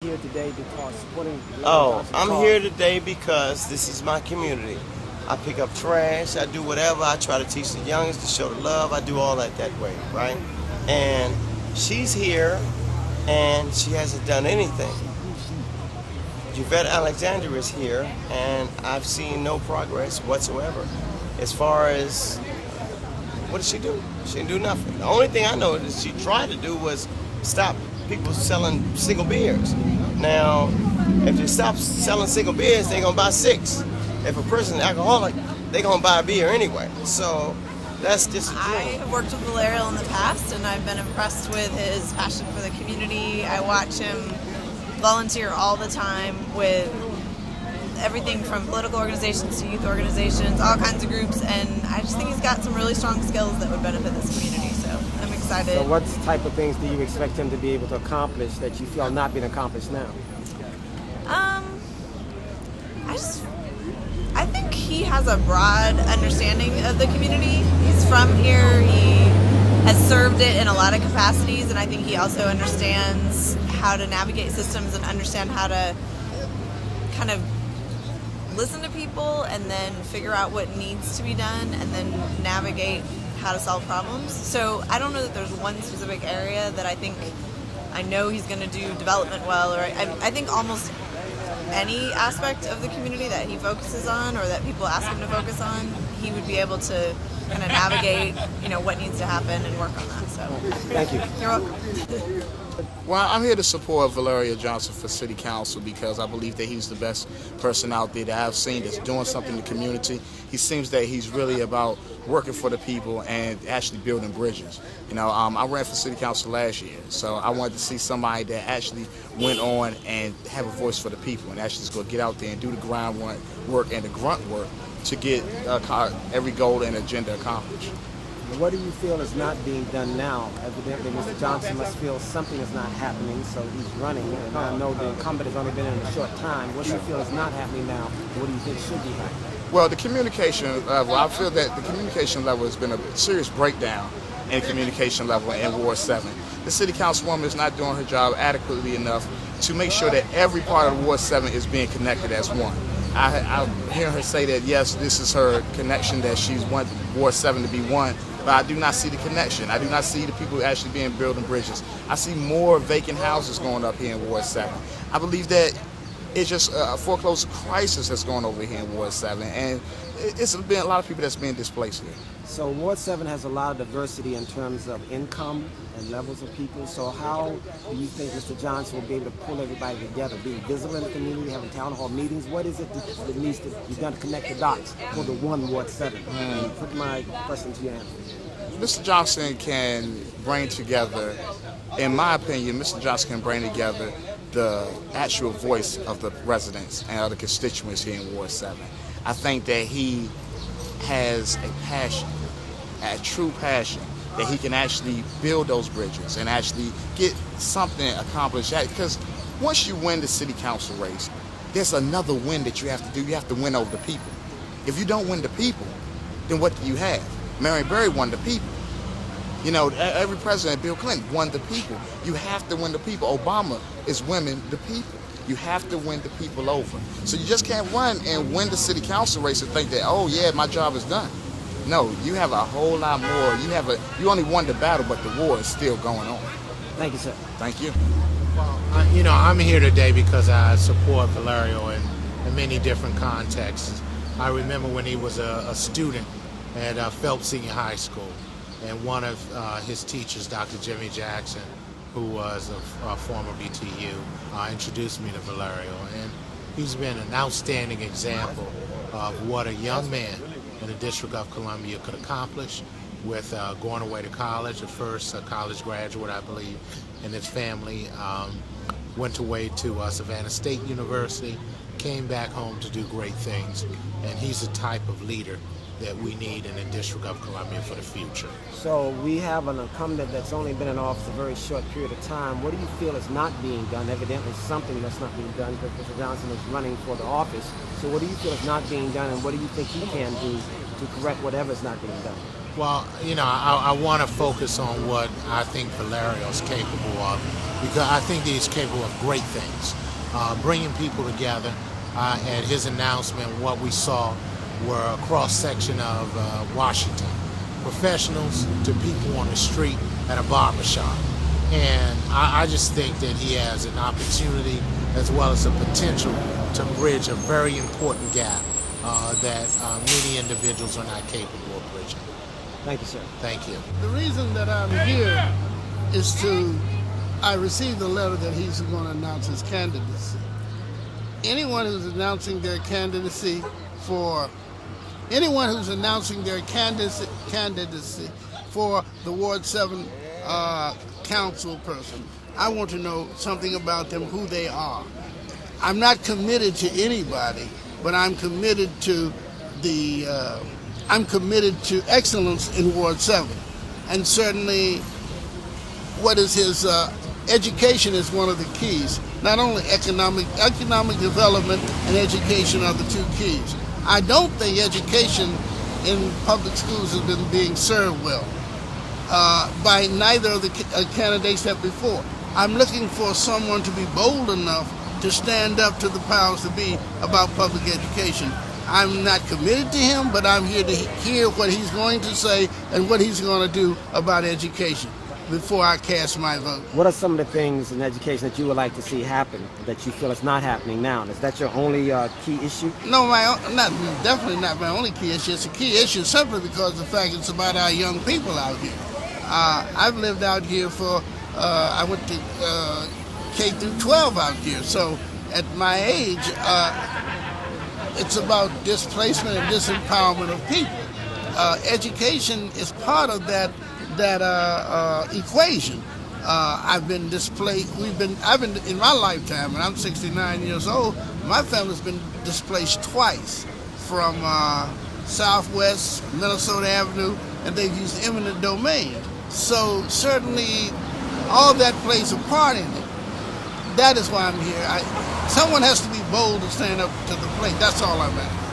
Here today because supporting Oh, Johnson I'm cause. here today because this is my community. I pick up trash, I do whatever, I try to teach the youngest to show the love, I do all that way, right? And she's here and she hasn't done anything. Yvette Alexander is here and I've seen no progress whatsoever. As far as, what did she do? She didn't do nothing. The only thing I know that she tried to do was stop people selling single beers. Now, if they stop selling single beers, they're gonna buy six. If a person's alcoholic, they're gonna buy a beer anyway. So that's just a I dream. have worked with Valerio in the past, and I've been impressed with his passion for the community. I watch him volunteer all the time with everything from political organizations to youth organizations, all kinds of groups, and I just think he's got some really strong skills that would benefit this community, so I'm excited. So what type of things do you expect him to be able to accomplish that you feel are not being accomplished now? I think he has a broad understanding of the community. He's from here. He has served it in a lot of capacities, and I think he also understands how to navigate systems and understand how to kind of listen to people and then figure out what needs to be done and then navigate how to solve problems. So I don't know that there's one specific area that I know he's going to do development well, or I think almost any aspect of the community that he focuses on or that people ask him to focus on, he would be able to kind of navigate, what needs to happen and work on that. So Thank you. you're welcome. Well, I'm here to support Valerio Johnson for City Council because I believe that he's the best person out there that I've seen that's doing something in the community. He seems that he's really about working for the people and actually building bridges. I ran for City Council last year, so I wanted to see somebody that actually went on and have a voice for the people and actually just go get out there and do the groundwork and the grunt work to get every goal and agenda accomplished. What do you feel is not being done now? Evidently, Mr. Johnson must feel something is not happening, so he's running. And I know the incumbent has only been in a short time. What do you feel is not happening now? What do you think should be happening? Well, the communication level, I feel that the communication level has been a serious breakdown in communication level in Ward 7. The city councilwoman is not doing her job adequately enough to make sure that every part of Ward 7 is being connected as one. I hear her say that, yes, this is her connection, that she's want Ward 7 to be one, but I do not see the connection. I do not see the people actually building bridges. I see more vacant houses going up here in Ward 7. I believe that it's just a foreclosure crisis that's going over here in Ward 7, and it's been a lot of people that's being displaced here. So Ward 7 has a lot of diversity in terms of income and levels of people. So how do you think Mr. Johnson will be able to pull everybody together, being visible in the community, having town hall meetings? What is it that needs to be done to connect the dots for the one Ward 7? Put my question to your answer. Mr. Johnson can bring together, in my opinion, Mr. Johnson can bring together the actual voice of the residents and of the constituents here in Ward 7. I think that he has a passion, a true passion, that he can actually build those bridges and actually get something accomplished. Because once you win the city council race, there's another win that you have to do. You have to win over the people. If you don't win the people, then what do you have? Marion Barry won the people. Every president, Bill Clinton, won the people. You have to win the people. Obama is winning the people. You have to win the people over. So you just can't run and win the city council race and think that, oh yeah, my job is done. No, you have a whole lot more. You only won the battle, but the war is still going on. Thank you, sir. Thank you. Well, I'm here today because I support Valerio in many different contexts. I remember when he was a student at Phelps Senior High School, and one of his teachers, Dr. Jimmy Jackson, who was a former BTU, introduced me to Valerio, and he's been an outstanding example of what a young man in the District of Columbia could accomplish with going away to college. The first college graduate, I believe, in his family, went away to Savannah State University, came back home to do great things, and he's the type of leader that we need in the District of Columbia for the future. So we have an incumbent that's only been in office a very short period of time. What do you feel is not being done? Evidently something that's not being done because Mr. Johnson is running for the office. So what do you feel is not being done, and what do you think he can do to correct whatever is not being done? Well, I want to focus on what I think Valerio's capable of, because I think that he's capable of great things. Bringing people together. At his announcement, what we saw were a cross-section of Washington, professionals to people on the street at a barbershop. And I just think that he has an opportunity as well as a potential to bridge a very important gap that many individuals are not capable of bridging. Thank you, sir. Thank you. The reason that I'm here is I received a letter that he's going to announce his candidacy. Anyone who's announcing their candidacy for the Ward 7 council person, I want to know something about them, who they are. I'm not committed to anybody, but I'm committed to excellence in Ward 7. And certainly what is his education is one of the keys. Not only economic development and education are the two keys. I don't think education in public schools has been being served well by neither of the candidates that before. I'm looking for someone to be bold enough to stand up to the powers that be about public education. I'm not committed to him, but I'm here to hear what he's going to say and what he's going to do about education before I cast my vote. What are some of the things in education that you would like to see happen that you feel is not happening now? Is that your only key issue? No, definitely not my only key issue. It's a key issue simply because of the fact it's about our young people out here. I've lived out here I went to K through 12 out here, so at my age, it's about displacement and disempowerment of people. Education is part of that equation. I've been displaced. I've been in my lifetime, and I'm 69 years old. My family's been displaced twice from Southwest Minnesota Avenue, and they've used eminent domain. So certainly, all that plays a part in it. That is why I'm here. Someone has to be bold to stand up to the plate. That's all I'm at.